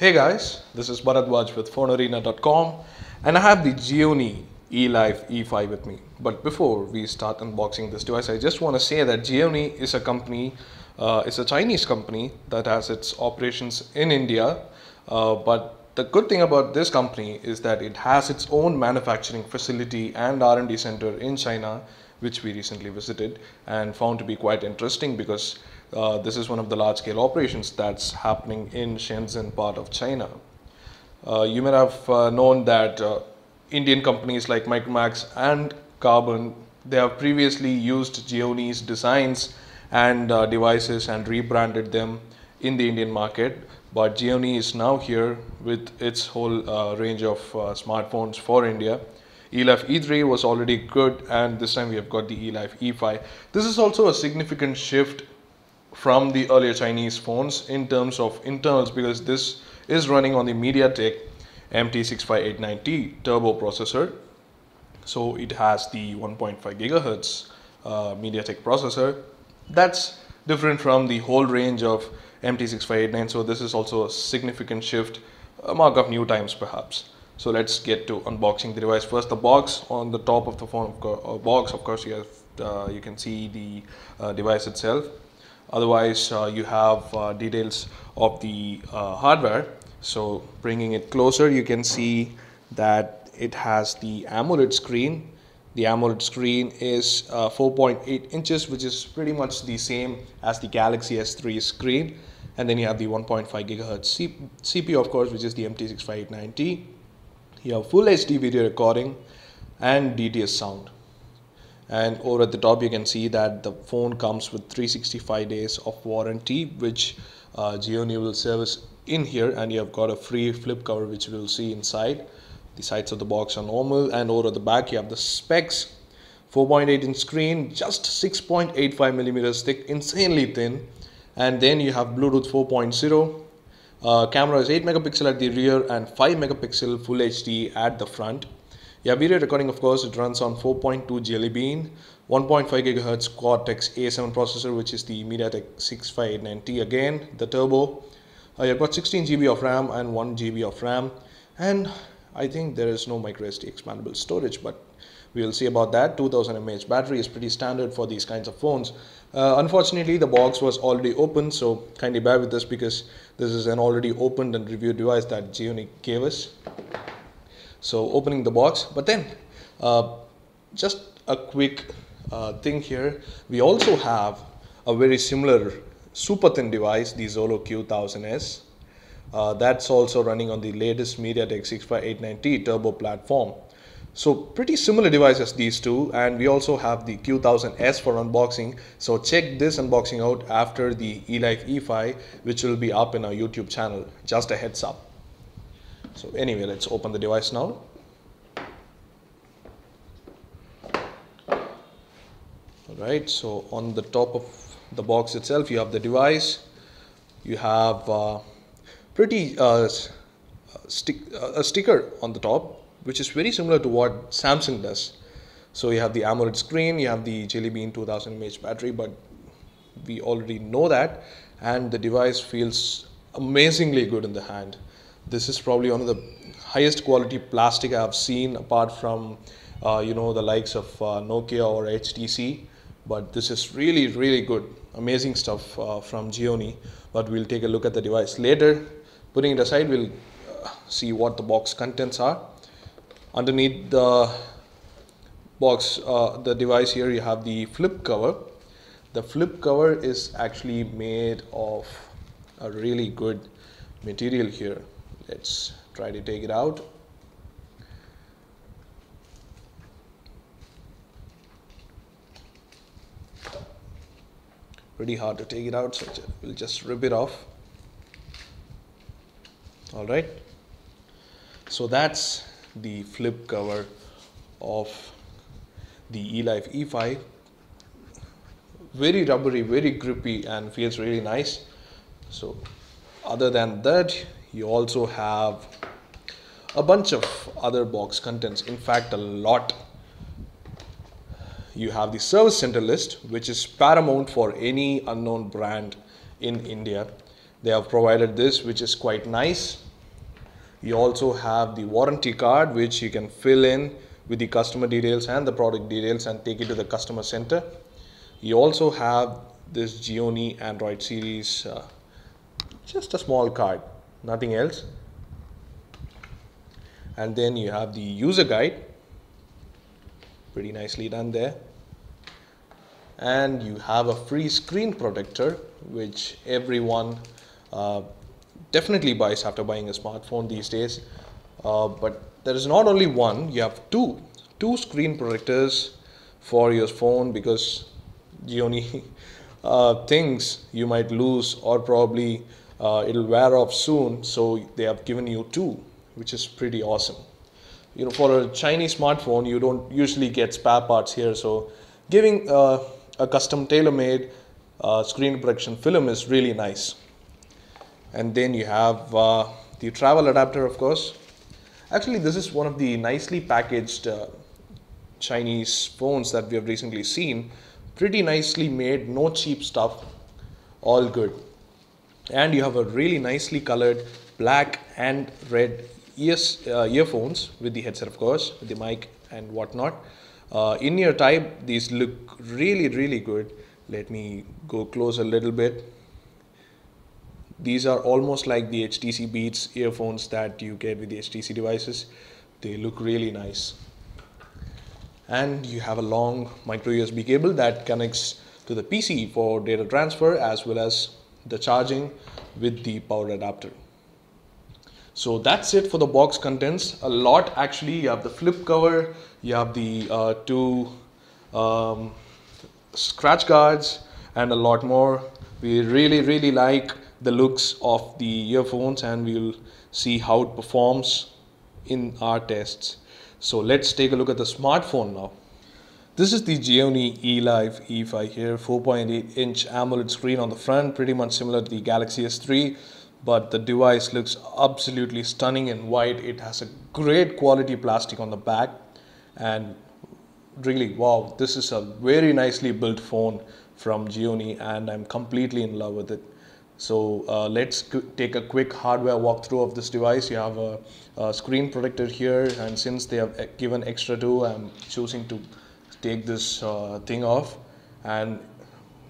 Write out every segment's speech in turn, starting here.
Hey guys, this is Bharadwaj with Fonearena.com and I have the Gionee Elife E5 with me. But before we start unboxing this device, I just want to say that Gionee is a company, it's a Chinese company that has its operations in India. But the good thing about this company is that it has its own manufacturing facility and R&D center in China, which we recently visited and found to be quite interesting because this is one of the large-scale operations that's happening in Shenzhen part of China. You may have known that Indian companies like Micromax and Carbon, they have previously used Gionee's designs and devices and rebranded them in the Indian market. But Gionee is now here with its whole range of smartphones for India. Elife E3 was already good, and this time we have got the Elife E5. This is also a significant shift from the earlier Chinese phones in terms of internals, because this is running on the MediaTek MT65890 turbo processor. So it has the 1.5 gigahertz MediaTek processor. That's different from the whole range of MT6589. So this is also a significant shift, a mark of new times perhaps. So let's get to unboxing the device. First, the box. On the top of the phone box, of course, you have you can see the device itself. Otherwise, you have details of the hardware. So bringing it closer, you can see that it has the AMOLED screen. The AMOLED screen is 4.8 inches, which is pretty much the same as the Galaxy S3 screen. And then you have the 1.5 gigahertz CPU, of course, which is the MT65890. You have full HD video recording and DTS sound. And over at the top, you can see that the phone comes with 365 days of warranty, which Gionee will service in here. And you have got a free flip cover, which we will see inside. The sides of the box are normal, and over at the back, you have the specs. 4.8 inch screen, just 6.85 millimeters thick, insanely thin. And then you have Bluetooth 4.0. Camera is 8 megapixel at the rear and 5 megapixel full HD at the front. Yeah, video recording, of course, it runs on 4.2 Jelly Bean, 1.5 gigahertz Cortex A7 processor, which is the MediaTek 65890. Again, the turbo. You've got 16 GB of RAM and 1 GB of RAM, and I think there is no microSD expandable storage, but we will see about that. 2000 mAh battery is pretty standard for these kinds of phones. Unfortunately, the box was already open, so kindly bear with this because this is an already opened and reviewed device that Gionee gave us. So opening the box, but then just a quick thing here. We also have a very similar super thin device, the Zolo Q1000S. That's also running on the latest MediaTek 65890 turbo platform. So pretty similar devices, these two, and we also have the Q1000S for unboxing. So check this unboxing out after the Elife E5, which will be up in our YouTube channel. Just a heads up. So anyway, let's open the device now. Alright, so on the top of the box itself, you have the device. You have a sticker on the top, which is very similar to what Samsung does. So you have the AMOLED screen, you have the Jelly Bean 2000 mAh battery, but we already know that, and the device feels amazingly good in the hand. This is probably one of the highest quality plastic I have seen, apart from the likes of Nokia or HTC. But this is really, really good, amazing stuff from Gionee. But we'll take a look at the device later. Putting it aside, we'll see what the box contents are. Underneath the box, the device here, you have the flip cover. The flip cover is actually made of a really good material here. Let's try to take it out. Pretty hard to take it out, so we'll just rip it off. Alright, so that's the flip cover of the Elife E5. Very rubbery, very grippy, and feels really nice. So other than that, you also have a bunch of other box contents, in fact a lot. You have the service center list, which is paramount for any unknown brand in India. They have provided this, which is quite nice. You also have the warranty card, which you can fill in with the customer details and the product details and take it to the customer center. You also have this Gionee Android series, just a small card, nothing else. And then you have the user guide, pretty nicely done there. And you have a free screen protector, which everyone definitely buys after buying a smartphone these days. But there is not only one, you have two screen protectors for your phone, because Gionee thinks you might lose, or probably it'll wear off soon, so they have given you two, which is pretty awesome. You know, for a Chinese smartphone, you don't usually get spare parts here, so giving a custom tailor-made screen protection film is really nice. And then you have the travel adapter, of course. Actually, this is one of the nicely packaged Chinese phones that we have recently seen. Pretty nicely made, no cheap stuff, all good. And you have a really nicely colored black and red earphones with the headset, of course, with the mic and whatnot. In your type, these look really good. Let me go close a little bit. These are almost like the HTC Beats earphones that you get with the HTC devices. They look really nice. And you have a long micro USB cable that connects to the PC for data transfer, as well as the charging with the power adapter. So that's it for the box contents. A lot actually. You have the flip cover, you have the two scratch guards, and a lot more. We really like the looks of the earphones, and we'll see how it performs in our tests. So let's take a look at the smartphone now. This is the Gionee Elife E5 here, 4.8-inch AMOLED screen on the front, pretty much similar to the Galaxy S3, but the device looks absolutely stunning in white. It has a great quality plastic on the back, and really, wow, this is a very nicely built phone from Gionee, and I'm completely in love with it. So let's take a quick hardware walkthrough of this device. You have a screen protector here, and since they have given extra two, I'm choosing to take this thing off. And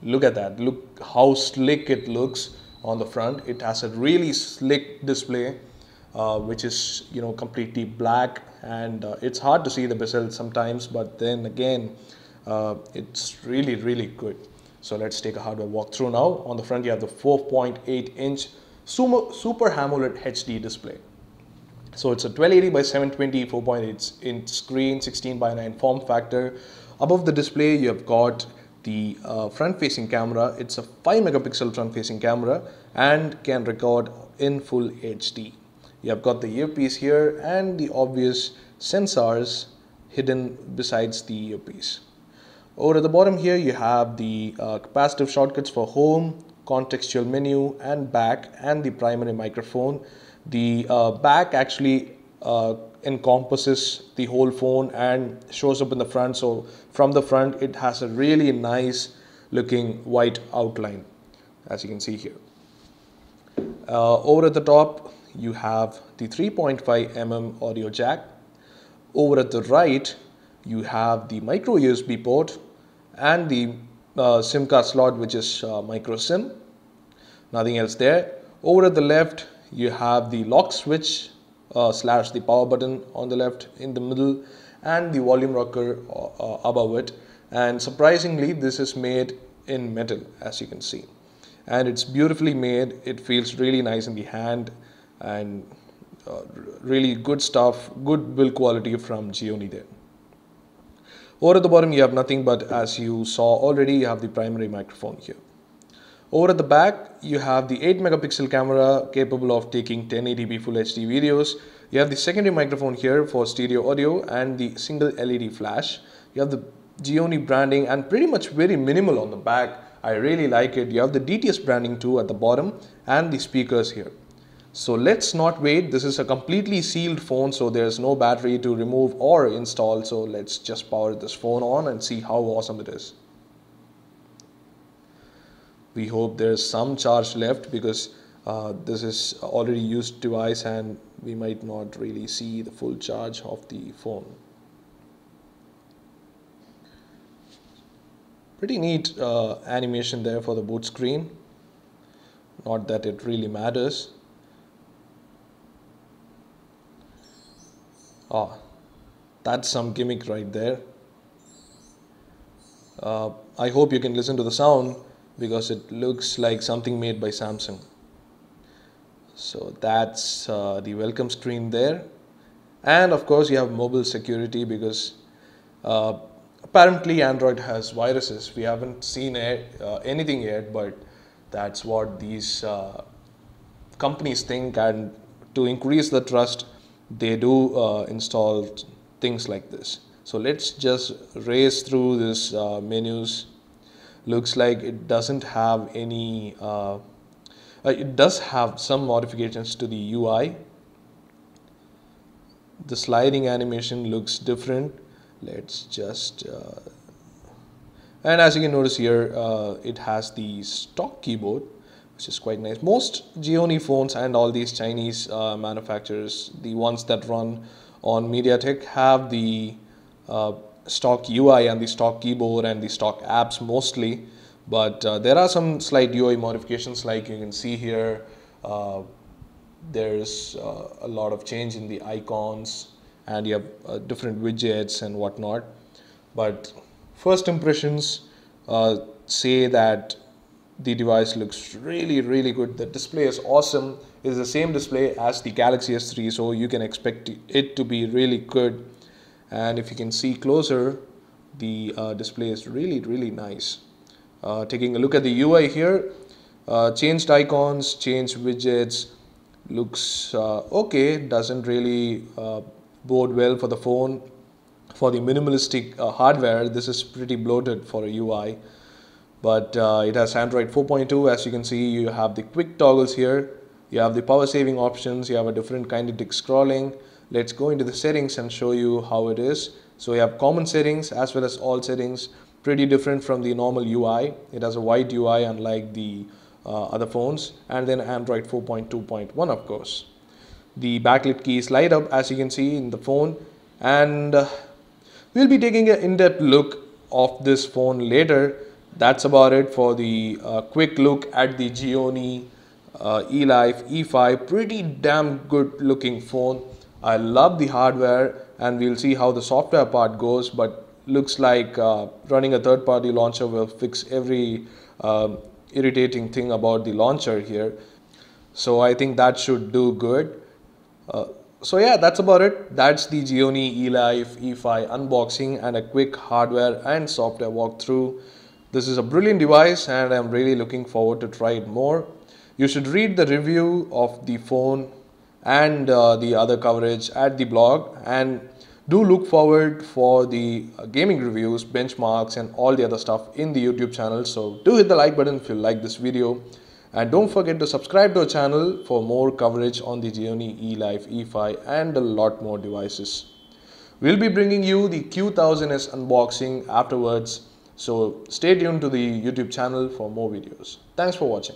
look at that, look how slick it looks on the front. It has a really slick display, which is, you know, completely black, and it's hard to see the bezel sometimes, but then again it's really good. So let's take a hardware walkthrough now. On the front, you have the 4.8-inch Super AMOLED HD display. So it's a 1280 by 720 4.8-inch screen, 16:9 form factor. Above the display, you have got the front-facing camera. It's a 5-megapixel front-facing camera and can record in full HD. You have got the earpiece here and the obvious sensors hidden besides the earpiece. Over at the bottom here, you have the capacitive shortcuts for home, contextual menu, and back, and the primary microphone. The back actually encompasses the whole phone and shows up in the front. So from the front, it has a really nice looking white outline, as you can see here. Over at the top, you have the 3.5mm audio jack. Over at the right, you have the micro USB port and the SIM card slot, which is micro SIM. Nothing else there. Over at the left, you have the lock switch slash the power button on the left in the middle, and the volume rocker above it. And surprisingly, this is made in metal, as you can see, and it's beautifully made. It feels really nice in the hand, and really good stuff, good build quality from Gionee there. Over at the bottom, you have nothing but, as you saw already, you have the primary microphone here. Over at the back, you have the 8-megapixel camera capable of taking 1080p Full HD videos. You have the secondary microphone here for stereo audio and the single LED flash. You have the Gionee branding and pretty much very minimal on the back. I really like it. You have the DTS branding too at the bottom and the speakers here. So let's not wait. This is a completely sealed phone, so there's no battery to remove or install. So let's just power this phone on and see how awesome it is. We hope there's some charge left, because this is already used device and we might not really see the full charge of the phone. Pretty neat animation there for the boot screen. Not that it really matters. Ah, that's some gimmick right there. I hope you can listen to the sound because it looks like something made by Samsung. So that's the welcome screen there. And of course you have mobile security because apparently Android has viruses. We haven't seen anything yet, but that's what these companies think, and to increase the trust they do install things like this. So let's just race through this menus. Looks like it doesn't have any it does have some modifications to the UI. The sliding animation looks different. Let's just and as you can notice here, it has the stock keyboard, which is quite nice. Most Gionee phones and all these Chinese manufacturers, the ones that run on MediaTek, have the stock UI and the stock keyboard and the stock apps mostly. But there are some slight UI modifications, like you can see here. There's a lot of change in the icons, and you have different widgets and whatnot. But first impressions say that the device looks really good. The display is awesome. It's the same display as the Galaxy S3, so you can expect it to be really good. And if you can see closer, the display is really nice. Taking a look at the UI here, changed icons, changed widgets, looks okay. Doesn't really bode well for the phone. For the minimalistic hardware, this is pretty bloated for a UI. But it has Android 4.2. As you can see, you have the quick toggles here. You have the power saving options. You have a different kinetic scrolling. Let's go into the settings and show you how it is. So you have common settings as well as all settings. Pretty different from the normal UI. It has a white UI unlike the other phones. And then Android 4.2.1, of course. The backlit keys light up, as you can see in the phone. And we'll be taking an in-depth look of this phone later. That's about it for the quick look at the Gionee Elife E5. Pretty damn good looking phone. I love the hardware, and we'll see how the software part goes, but looks like running a third-party launcher will fix every irritating thing about the launcher here. So I think that should do good. So yeah, that's about it. That's the Gionee Elife E5 unboxing and a quick hardware and software walkthrough. This is a brilliant device and I'm really looking forward to try it more. You should read the review of the phone and the other coverage at the blog, and do look forward for the gaming reviews, benchmarks and all the other stuff in the YouTube channel. So do hit the like button if you like this video, and don't forget to subscribe to our channel for more coverage on the Gionee Elife E5 and a lot more devices. We'll be bringing you the Q1000S unboxing afterwards. So stay tuned to the YouTube channel for more videos. Thanks for watching.